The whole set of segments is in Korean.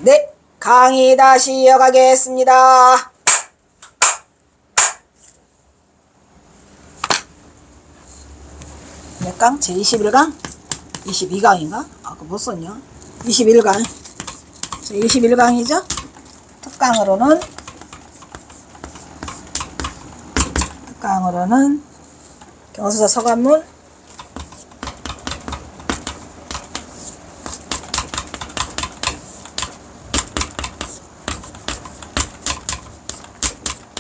네, 강의 다시 이어가겠습니다. 몇 강? 제21강? 22강인가? 아까 못 썼냐? 21강. 제21강이죠? 특강으로는 경서사 서간문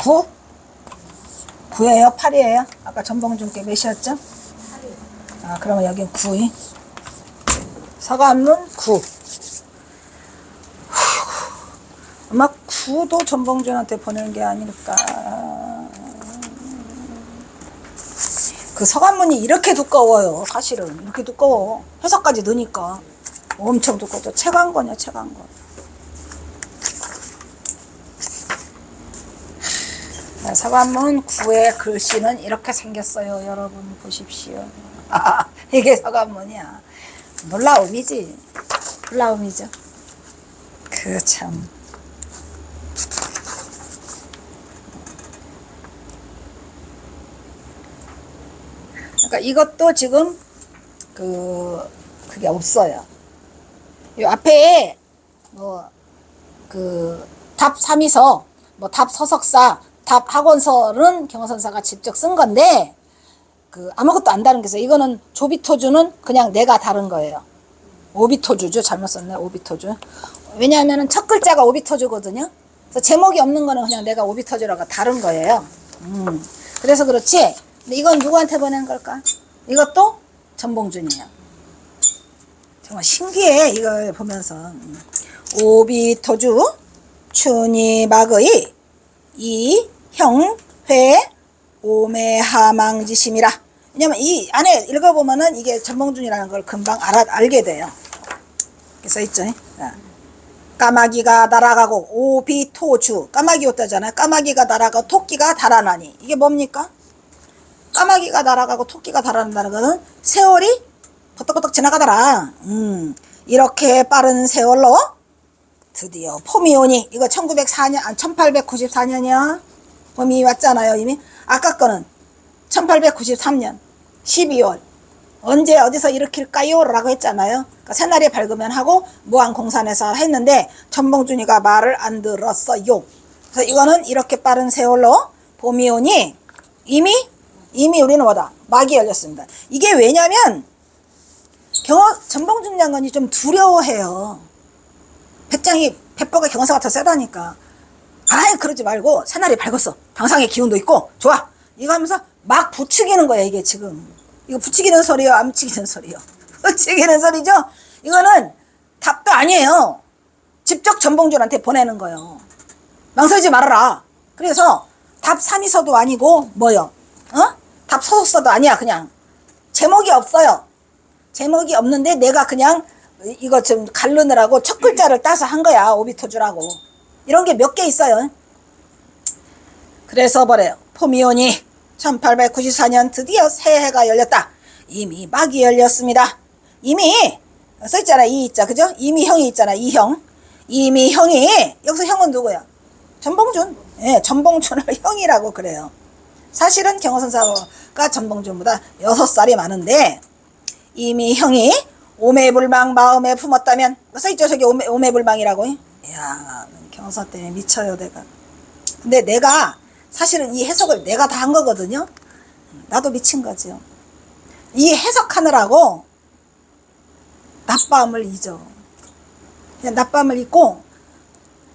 구? 9예요? 8이에요? 아까 전봉준께 몇이었죠? 아, 그러면 여긴 9이. 서간문 9. 아마 9도 전봉준한테 보내는 게 아닐까. 그 서간문이 이렇게 두꺼워요. 사실은 이렇게 두꺼워. 해석까지 넣으니까 엄청 두꺼워. 책 한 권이야, 책 한 권. 서간문 9의 글씨는 이렇게 생겼어요. 여러분 보십시오. 아, 이게 서간문이야. 놀라움이지. 놀라움이죠. 그 참. 그러니까 이것도 지금 그게 없어요. 이 앞에 답 3이서 답 서석사, 답 학원서는 경선사가 직접 쓴 건데 아무것도 안 다른 게 있어요. 이거는 조비토주는 그냥 내가 다른 거예요. 오비토주죠. 잘못 썼네. 오비토주. 왜냐하면 첫 글자가 오비토주거든요. 그래서 제목이 없는 거는 그냥 내가 오비토주라고 다른 거예요. 그래서 그렇지. 근데 이건 누구한테 보낸 걸까? 이것도 전봉준이에요. 정말 신기해. 이걸 보면서. 오비토주 춘이막의 이형회 오매하망지심이라. 왜냐면 이 안에 읽어보면은 이게 전봉준이라는 걸 금방 알게 돼요. 이렇게 써있죠. 까마귀가 날아가고 오비토주. 까마귀 옷다잖아요. 까마귀가 날아가고 토끼가 달아나니. 이게 뭡니까? 까마귀가 날아가고 토끼가 달아난다는 것은 세월이 버떡버떡 지나가더라. 이렇게 빠른 세월로 드디어 봄이 오니. 이거 1894년이야. 봄이 왔잖아요. 이미. 아까 거는 1893년 12월. 언제 어디서 일으킬까요? 라고 했잖아요. 그러니까 새날이 밝으면 하고 무안공산에서 했는데 전봉준이가 말을 안 들었어요. 그래서 이거는 이렇게 빠른 세월로 봄이 오니 이미 우리는 뭐다? 막이 열렸습니다. 이게 왜냐면 전봉준 장관이 좀 두려워해요. 배포가 경사가 더 세다니까. 아이 그러지 말고 새날이 밝았어. 당상의 기운도 있고 좋아. 이거 하면서 막 부추기는 거야. 이게 지금. 이거 부추기는 소리요? 안 부추기는 소리요? 부추기는 소리죠? 이거는 답도 아니에요. 직접 전봉준한테 보내는 거예요. 망설이지 말아라. 그래서 답 3이서도 아니고 뭐요? 답 서석서도 아니야. 그냥 제목이 없어요. 제목이 없는데 내가 그냥 이거 좀 가르느라고 첫 글자를 따서 한 거야. 오비토주라고. 이런 게 몇 개 있어요. 그래서 뭐래요? 봄이 오니 1894년 드디어 새해가 열렸다. 이미 막이 열렸습니다. 이미 써있잖아. 이 있자. 그죠? 이미 형이 있잖아. 이형. 이미 형이 여기서 형은 누구야? 전봉준. 예, 전봉준을 형이라고 그래요. 사실은 경호선사가 전봉준보다 6살이 많은데 이미 형이 오매불망 마음에 품었다면 써있죠. 저기 오매불망이라고. 이야, 경호사 때문에 미쳐요 내가. 근데 내가 사실은 이 해석을 내가 다 한 거거든요. 나도 미친 거죠. 이 해석하느라고 낮밤을 잊어. 그냥 낮밤을 잊고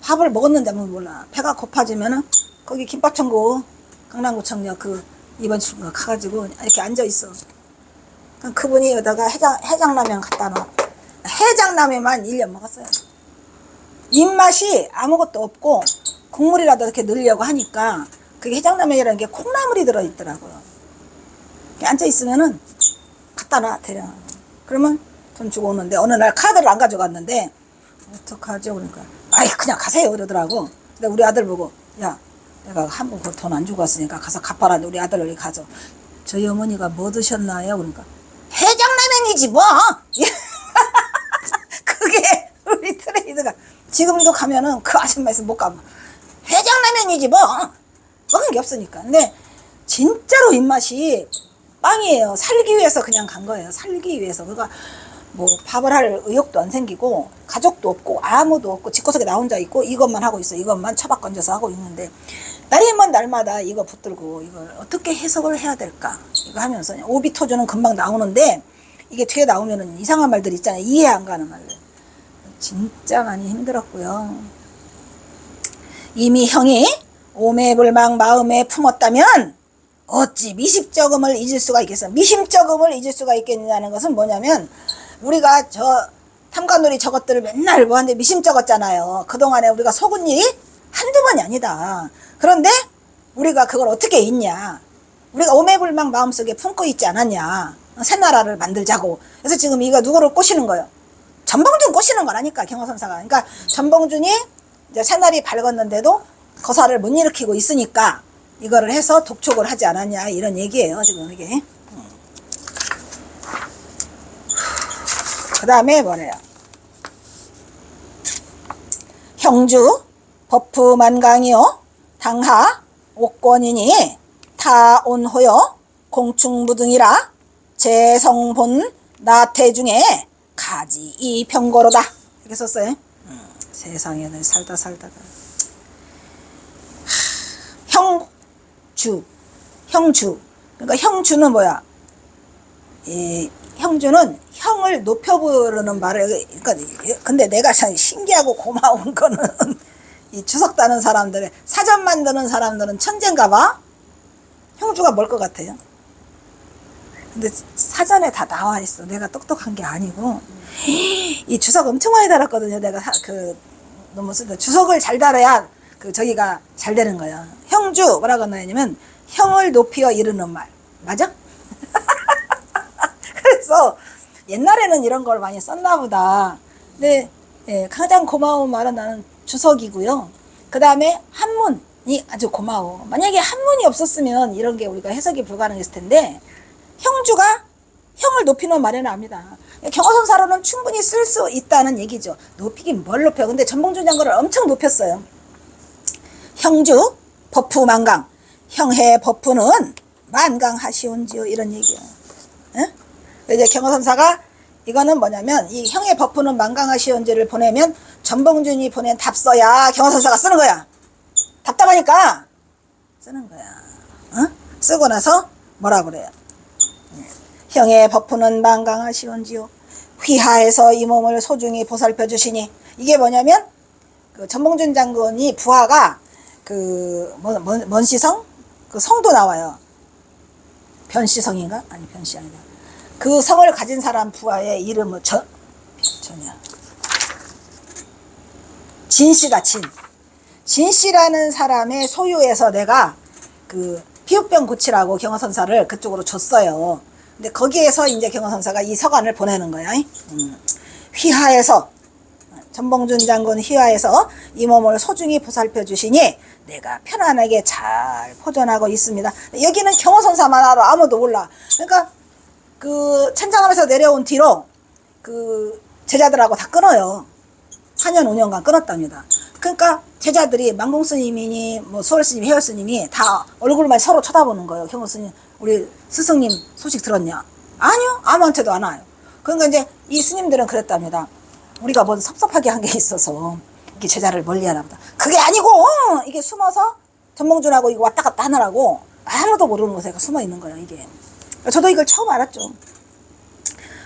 밥을 먹었는데 몰라. 배가 고파지면은 거기 김밥천국 강남구청역 이번 출구가 가가지고 이렇게 앉아있어. 그분이 여기다가 해장라면 갖다 놔. 해장라면만 1년 먹었어요. 입맛이 아무것도 없고 국물이라도 이렇게 넣으려고 하니까 그게 해장라면이라는 게 콩나물이 들어있더라고요. 앉아있으면은 갖다 놔, 데려. 그러면 돈 주고 오는데 어느 날 카드를 안 가져갔는데 어떡하죠? 그러니까 아이 그냥 가세요 이러더라고. 근데 우리 아들 보고 야 내가 한번 돈 안 주고 왔으니까 가서 갚아라. 우리 아들을 가져. 저희 어머니가 뭐 드셨나요? 그러니까 해장라면이지 뭐. 그게 우리 트레이드가 지금도 가면은 그 아줌마에서 못 가면 해장라면이지 뭐 먹은 게 없으니까. 근데 진짜로 입맛이 빵이에요. 살기 위해서 그냥 간 거예요. 살기 위해서. 그러니까 뭐 밥을 할 의욕도 안 생기고 가족도 없고 아무도 없고 집구석에 나 혼자 있고 이것만 하고 있어. 이것만 처박 건져서 하고 있는데 날이면 날마다 이거 붙들고 이걸 어떻게 해석을 해야 될까 이거 하면서 오비토주는 금방 나오는데 이게 뒤에 나오면은 이상한 말들 있잖아요. 이해 안 가는 말들. 진짜 많이 힘들었고요. 이미 형이 오매불망 마음에 품었다면 어찌 미심쩍음을 잊을 수가 있겠어. 미심쩍음을 잊을 수가 있겠냐는 것은 뭐냐면 우리가 저 탐관놀이 저것들을 맨날 뭐 하는데 미심쩍었잖아요. 그동안에 우리가 속은 일이 한두 번이 아니다. 그런데 우리가 그걸 어떻게 잊냐. 우리가 오매불망 마음속에 품고 있지 않았냐. 새 나라를 만들자고. 그래서 지금 이거 누구를 꼬시는 거예요. 전봉준 꼬시는 거라니까 경호선사가. 그러니까 전봉준이 이제 새날이 밝았는데도 거사를 못 일으키고 있으니까 이거를 해서 독촉을 하지 않았냐 이런 얘기예요 지금 이게. 그 다음에 뭐래요. 형주 법부만강이요 당하 옥권이니 타온호여 공충무등이라 재성본 나태중에 가지 이 병거로다 이렇게 썼어요. 세상에 살다가 형주 그러니까 형주는 뭐야? 형주는 형을 높여 부르는 말을. 그러니까 근데 내가 참 신기하고 고마운 거는 이 주석 따는 사람들의 사전 만드는 사람들은 천재인가 봐. 형주가 뭘 것 같아요? 근데 사전에 다 나와 있어. 내가 똑똑한 게 아니고 이 주석 엄청 많이 달았거든요. 내가 너무 쓰다 주석을 잘 달아야 저기가 잘 되는 거야. 형주 뭐라고 하냐면 형을 높여 이르는 말 맞아? 그래서 옛날에는 이런 걸 많이 썼나 보다. 근데 가장 고마운 말은 나는 주석이고요. 그 다음에 한문이 아주 고마워. 만약에 한문이 없었으면 이런 게 우리가 해석이 불가능했을 텐데 형주가 형을 높이는 말에는 압니다. 경어선사로는 충분히 쓸 수 있다는 얘기죠. 높이긴 뭘 높여. 근데 전봉준 장군을 엄청 높였어요. 형주 법부 만강 형해 법부는 만강하시온지요 이런 얘기예요. 에? 이제 경어선사가 이거는 뭐냐면 이 형의 법부는 만강하시온지를 보내면 전봉준이 보낸 답서야 경어선사가 쓰는 거야. 답답하니까 쓰는 거야. 어? 쓰고 나서 뭐라 그래요? 형의 법부는 만강하시온지요 휘하에서 이 몸을 소중히 보살펴 주시니. 이게 뭐냐면 전봉준 장군이 부하가 먼시성? 그 성도 나와요. 변시성인가? 아니 변시 아니다. 그 성을 가진 사람 부하의 이름은 진씨다. 진씨라는 사람의 소유에서 내가 피부병 고치라고 경어선사를 그쪽으로 줬어요. 근데 거기에서 이제 경어선사가 이 서간을 보내는 거야. 휘하에서 전봉준 장군 휘하에서 이 몸을 소중히 보살펴 주시니 내가 편안하게 잘 포전하고 있습니다. 여기는 경어선사만 알아. 아무도 몰라. 그러니까 천장함에서 내려온 뒤로 제자들하고 다 끊어요. 4년 5년간 끊었답니다. 그러니까 제자들이 망공스님이니 뭐 수월스님 해열스님이 다 얼굴만 서로 쳐다보는 거예요. 경호스님 우리 스승님 소식 들었냐? 아니요. 아무한테도 안 와요. 그러니까 이제 이 스님들은 그랬답니다. 우리가 뭔 섭섭하게 한 게 있어서 이게 제자를 멀리하나 보다. 그게 아니고 이게 숨어서 전봉준하고 이거 왔다 갔다 하느라고 아무도 모르는 곳에 숨어 있는 거예요. 이게 저도 이걸 처음 알았죠.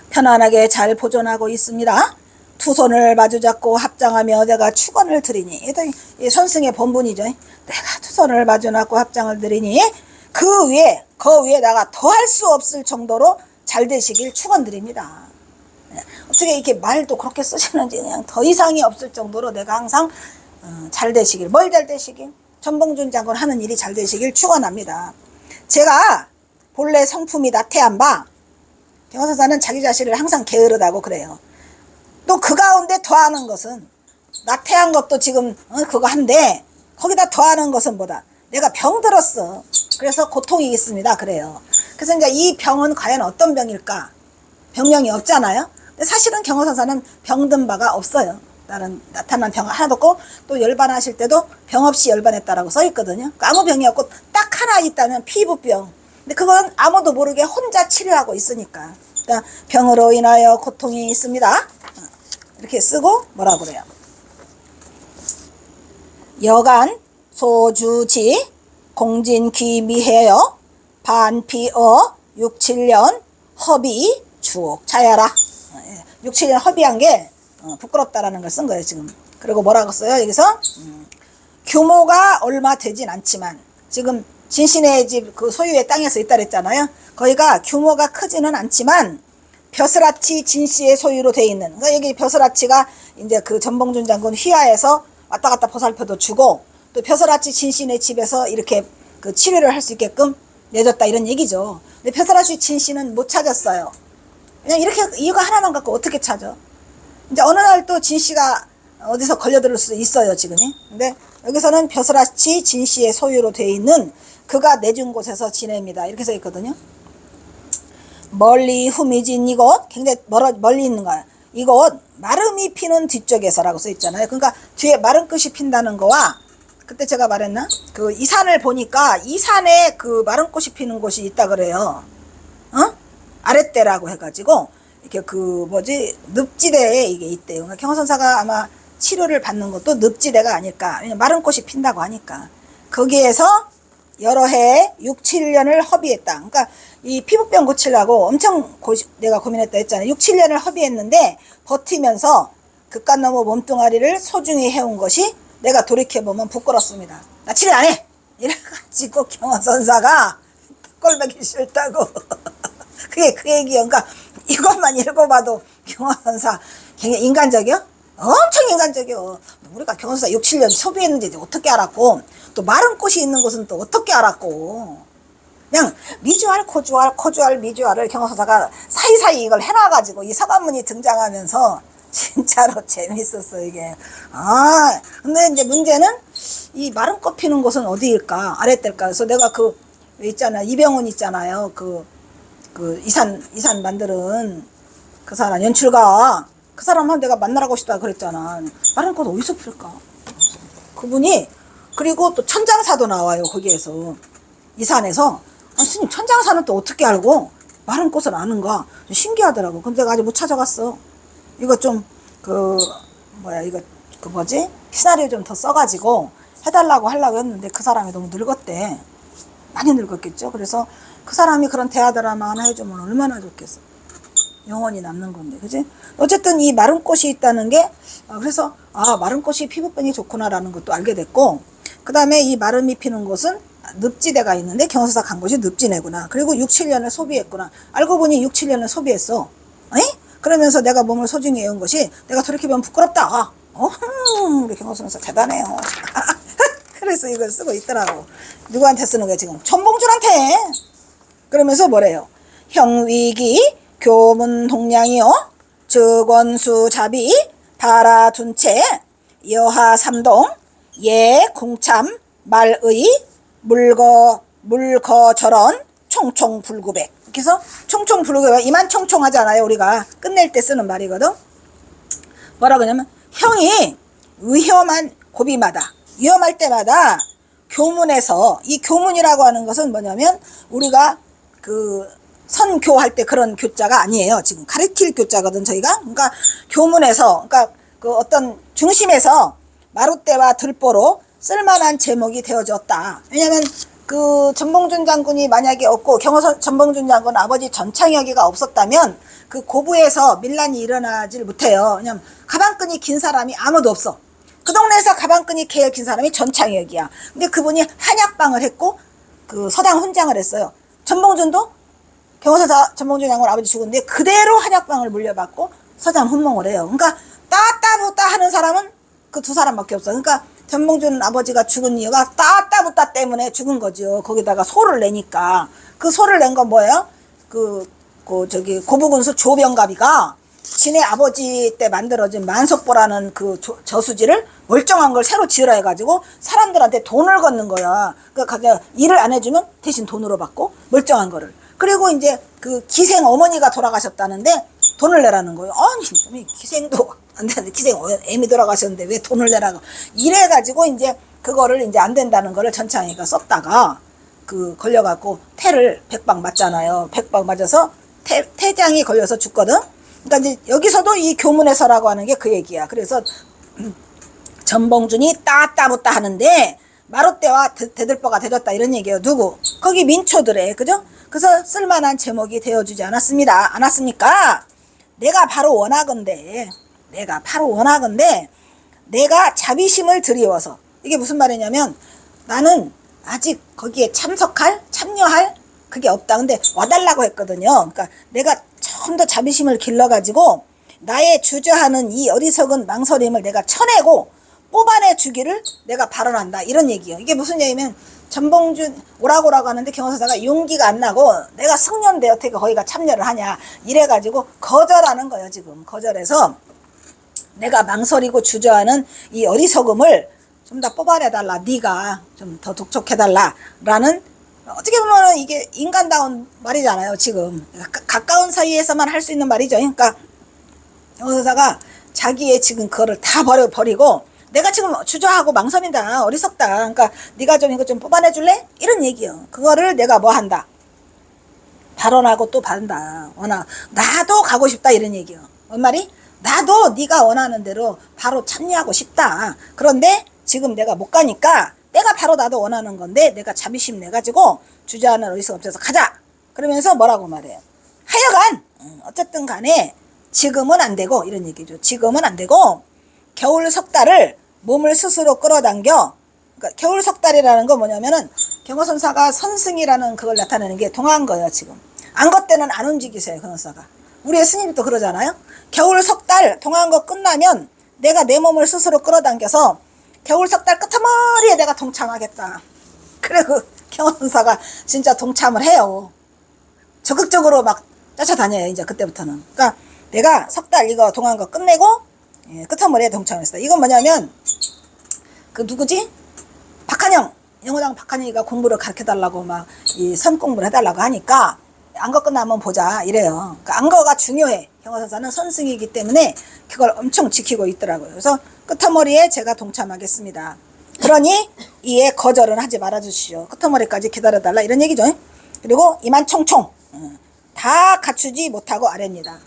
편안하게 잘 보존하고 있습니다. 두 손을 마주잡고 합장하며 내가 축원을 드리니. 이 선승의 본분이죠. 내가 두 손을 마주잡고 합장을 드리니 그 위에 내가 더 할 수 없을 정도로 잘 되시길 축원드립니다. 어떻게 이렇게 말도 그렇게 쓰시는지 그냥 더 이상이 없을 정도로 내가 항상 잘 되시길. 뭘 잘 되시길? 전봉준 장군 하는 일이 잘 되시길 축원합니다. 제가 본래 성품이 나태한 바 경호선사는 자기 자신을 항상 게으르다고 그래요. 또 그 가운데 더하는 것은 나태한 것도 지금 그거 한데 거기다 더하는 것은 뭐다? 내가 병들었어. 그래서 고통이 있습니다. 그래요. 그래서 이제 이 병은 과연 어떤 병일까? 병명이 없잖아요. 근데 사실은 경호선사는 병든 바가 없어요. 나타난 병 하나도 없고, 또 열반하실 때도 병 없이 열반했다라고 써 있거든요. 아무 병이 없고 딱 하나 있다면 피부병. 근데 그건 아무도 모르게 혼자 치료하고 있으니까. 그러니까 병으로 인하여 고통이 있습니다. 이렇게 쓰고 뭐라 그래요? 여간 소주지 공진귀미해여 반피어 6, 7년 허비 주옥 차야라. 6, 7년 허비한 게 부끄럽다라는 걸 쓴 거예요 지금. 그리고 뭐라고 써요 여기서? 규모가 얼마 되진 않지만, 지금 진신의 집 그 소유의 땅에서 있다 그랬잖아요. 거기가 규모가 크지는 않지만 벼슬아치 진씨의 소유로 돼 있는, 그러니까 여기 벼슬아치가 이제 그 전봉준 장군 휘하에서 왔다 갔다 보살펴도 주고, 또 벼슬아치 진씨의 집에서 이렇게 그 치료를 할 수 있게끔 내줬다 이런 얘기죠. 근데 벼슬아치 진씨는 못 찾았어요. 그냥 이렇게 이유가 하나만 갖고 어떻게 찾아? 이제 어느 날 또 진씨가 어디서 걸려들 수 있어요 지금이. 근데 여기서는 벼슬아치 진씨의 소유로 돼 있는 그가 내준 곳에서 지냅니다 이렇게 써 있거든요. 멀리 후미진 이곳, 굉장히 멀리 있는 거야. 이곳 마름이 피는 뒤쪽에서라고 써 있잖아요. 그러니까 뒤에 마름 끝이 핀다는 거와, 그때 제가 말했나? 그 이 산을 보니까 이 산에 그 마름 꽃이 피는 곳이 있다 그래요. 아랫대라고 해가지고 이렇게 그 뭐지 늪지대에 이게 있대요. 그러니까 경호선사가 아마 치료를 받는 것도 늪지대가 아닐까. 왜냐면 마름 꽃이 핀다고 하니까. 거기에서 여러 해 6, 7년을 허비했다. 그러니까 이 피부병 고치려고 엄청 내가 고민했다 했잖아요. 6, 7년을 허비했는데 버티면서 그깟 너무 몸뚱아리를 소중히 해온 것이 내가 돌이켜보면 부끄럽습니다. 나 치료 안 해! 이래가지고 경호선사가 꼴보기 싫다고. 그게 그 얘기예요. 그러니까 이것만 읽어봐도 경호선사 굉장히 인간적이요? 엄청 인간적이요. 우리가 경호선사 6, 7년 소비했는지 어떻게 알았고, 또 마른 꽃이 있는 곳은 또 어떻게 알았고, 그냥 미주알, 코주알, 미주알을 경호선사가 사이사이 이걸 해놔가지고 이 서간문이 등장하면서 진짜로 재밌었어 이게. 근데 이제 문제는 이 마른 꽃 피는 곳은 어디일까? 아랫대일까? 그래서 내가 그 있잖아 이병훈 있잖아요. 그 이산 만드는 그 사람 연출가, 그 사람은 내가 만나라고 싶다 그랬잖아. 마른 꽃 어디서 필까? 그분이, 그리고 또 천장사도 나와요 거기에서, 이산에서. 스님 천장사는 또 어떻게 알고 마른 꽃을 아는가? 신기하더라고. 근데 내가 아직 못 찾아갔어. 이거 좀 이거 그 뭐지 시나리오 좀 더 써가지고 해달라고 하려고 했는데 그 사람이 너무 늙었대. 많이 늙었겠죠. 그래서 그 사람이 그런 대화 드라마 하나 해주면 얼마나 좋겠어. 영원히 남는 건데, 그지? 어쨌든 이 마른 꽃이 있다는 게, 그래서 마른 꽃이 피부병이 좋구나라는 것도 알게 됐고, 그 다음에 이 마름이 피는 곳은 늪지대가 있는데 경호사 간 곳이 늪지대구나. 그리고 6, 7년을 소비했구나. 알고 보니 6, 7년을 소비했어. 그러면서 내가 몸을 소중히 해온 것이 내가 돌이켜보면 부끄럽다. 우리 경호선사 대단해요. 그래서 이걸 쓰고 있더라고. 누구한테 쓰는 거야 지금? 전봉준한테. 그러면서 뭐래요? 형위기 교문 동량이요 즉원수 자비 달아둔 채 여하 삼동 예 궁참 말의 물거절언 총총불구백. 그래서 총총불구백, 이만 총총하잖아요 우리가 끝낼 때 쓰는 말이거든. 뭐라 그러냐면 형이 위험한 고비마다, 위험할 때마다 교문에서, 이 교문이라고 하는 것은 뭐냐면 우리가 그 선교할 때 그런 교자가 아니에요. 지금 가르칠 교자거든 저희가. 그러니까 교문에서, 그러니까 그 어떤 중심에서 마룻대와 들보로 쓸만한 제목이 되어졌다. 왜냐면 그 전봉준 장군이 만약에 없고 전봉준 장군 아버지 전창혁이가 없었다면 그 고부에서 밀란이 일어나질 못해요. 왜냐면 가방끈이 긴 사람이 아무도 없어. 그 동네에서 가방끈이 제일 긴 사람이 전창혁이야. 근데 그분이 한약방을 했고 그 서당 훈장을 했어요. 전봉준도 경호사사 전봉준 장군 아버지 죽었는데 그대로 한약방을 물려받고 서당 훈몽을 해요. 그러니까 따따붙다 하는 사람은 그 두 사람밖에 없어. 그러니까 전봉준 아버지가 죽은 이유가 따따붙다 때문에 죽은 거죠. 거기다가 소를 내니까. 그 소를 낸 건 뭐예요? 고부군수 조병갑이가 지네 아버지 때 만들어진 만석보라는 그 저수지를 멀쩡한 걸 새로 지으라 해가지고 사람들한테 돈을 걷는 거야. 그러니까 일을 안 해주면 대신 돈으로 받고 멀쩡한 거를. 그리고 이제 그 기생 어머니가 돌아가셨다는데 돈을 내라는 거예요. 아니, 기생도 안 되는데 기생 애미 돌아가셨는데 왜 돈을 내라고. 이래가지고 이제 그거를 이제 안 된다는 거를 전창이가 썼다가 그 걸려갖고 태를 100방 맞잖아요. 100방 맞아서 태장이 걸려서 죽거든. 그러니까 이제 여기서도 이 교문에서라고 하는 게 그 얘기야. 그래서 전봉준이 따따붙다 하는데 마룻대와 대들보가 되졌다 이런 얘기예요. 누구? 거기 민초들에, 그죠? 그래서 쓸만한 제목이 되어주지 않았습니까? 내가 바로 원하건대 내가 자비심을 드리워서, 이게 무슨 말이냐면 나는 아직 거기에 참여할 그게 없다. 근데 와달라고 했거든요. 그러니까 내가 좀 더 자비심을 길러가지고 나의 주저하는 이 어리석은 망설임을 내가 쳐내고 뽑아내 주기를 내가 발언한다 이런 얘기예요. 이게 무슨 얘기냐면 전봉준 오라고라고 하는데 경호사가 용기가 안 나고 내가 승려인데 어떻게 거기가 참여를 하냐 이래가지고 거절하는 거예요. 지금 거절해서 내가 망설이고 주저하는 이 어리석음을 좀 더 뽑아내달라, 네가 좀 더 독촉해달라 라는, 어떻게 보면 이게 인간다운 말이잖아요. 지금 가까운 사이에서만 할 수 있는 말이죠. 그러니까 경호사가 자기의 지금 그거를 다 버리고 내가 지금 주저하고 망설인다, 어리석다, 그러니까 네가 좀 이거 좀 뽑아내 줄래? 이런 얘기요. 그거를 내가 뭐 한다, 발언하고 또 받는다. 나도 가고 싶다 이런 얘기요. 뭔 말이? 나도 네가 원하는 대로 바로 참여하고 싶다. 그런데 지금 내가 못 가니까 내가 바로 나도 원하는 건데 내가 자비심 내가지고 주저하는 어리석 없어서 가자. 그러면서 뭐라고 말해요? 하여간 어쨌든 간에 지금은 안 되고 이런 얘기죠. 지금은 안 되고 겨울 석 달을 몸을 스스로 끌어당겨. 그러니까 겨울 석 달이라는 건 뭐냐면은 경호선사가 선승이라는 그걸 나타내는 게 동한 거예요. 지금 안거 때는 안 움직이세요. 경호사가. 우리의 스님이 또 그러잖아요. 겨울 석 달 동한 거 끝나면 내가 내 몸을 스스로 끌어당겨서 겨울 석 달 끝머리에 내가 동참하겠다. 그리고 경호선사가 진짜 동참을 해요. 적극적으로 막 쫓아다녀요. 이제 그때부터는. 그러니까 내가 석 달 이거 동안 거 끝내고 끝머리에 동참했어. 이건 뭐냐면 그 누구지? 박한영, 영호당 박한영이가 공부를 가르쳐달라고 막 이 선 공부를 해달라고 하니까 안거 끝나면 보자 이래요. 그러니까 안거가 중요해. 경호선사는 선승이기 때문에 그걸 엄청 지키고 있더라고요. 그래서 끝머리에 제가 동참하겠습니다. 그러니 이에 거절은 하지 말아주시오. 끝머리까지 기다려달라 이런 얘기죠. 그리고 이만 총총 다 갖추지 못하고 아래입니다.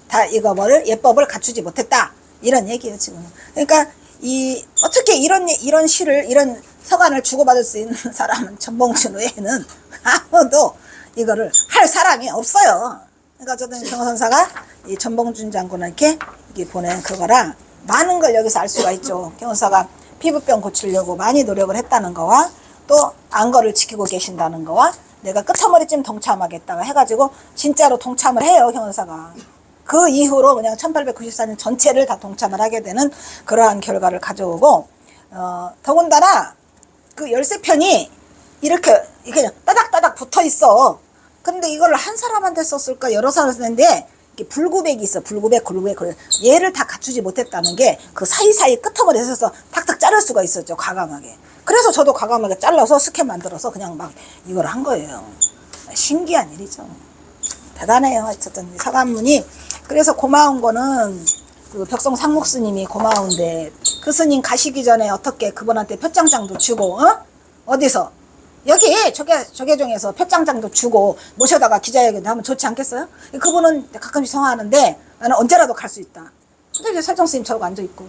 다 이거 뭐를 예법을 갖추지 못했다 이런 얘기예요 지금. 그러니까 이 어떻게 이런 시를 이런 서간을 주고받을 수 있는 사람은 전봉준 외에는 아무도 이거를 할 사람이 없어요. 그러니까 어쨌든 경호선사가 이 전봉준 장군에게 보낸 그거랑 많은 걸 여기서 알 수가 있죠. 경호사가 피부병 고치려고 많이 노력을 했다는 거와 또 안거를 지키고 계신다는 거와 내가 끝머리쯤 동참하겠다고 해가지고 진짜로 동참을 해요. 경호사가. 그 이후로 그냥 1894년 전체를 다 동참을 하게 되는 그러한 결과를 가져오고 더군다나 그 13편이 이렇게 따닥따닥 붙어 있어. 근데 이걸 한 사람한테 썼을까 여러 사람한테 썼는데 불구백이 있어. 불구백. 얘를 다 갖추지 못했다는 게 그 사이사이 끝머리에 서서 탁탁 자를 수가 있었죠. 과감하게. 그래서 저도 과감하게 잘라서 스캔 만들어서 그냥 막 이걸 한 거예요. 신기한 일이죠. 대단해요. 어쨌든 서간문이. 그래서 고마운 거는 그 벽성 상목 스님이 고마운데 그 스님 가시기 전에 어떻게 그분한테 표창장도 주고 어디서? 여기 조계종에서 표창장도 주고 모셔다가 기자회견도 하면 좋지 않겠어요? 그분은 가끔씩 성화하는데 나는 언제라도 갈 수 있다. 근데 이제 설정스님 저러고 앉아있고.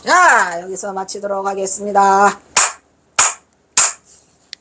자, 여기서 마치도록 하겠습니다.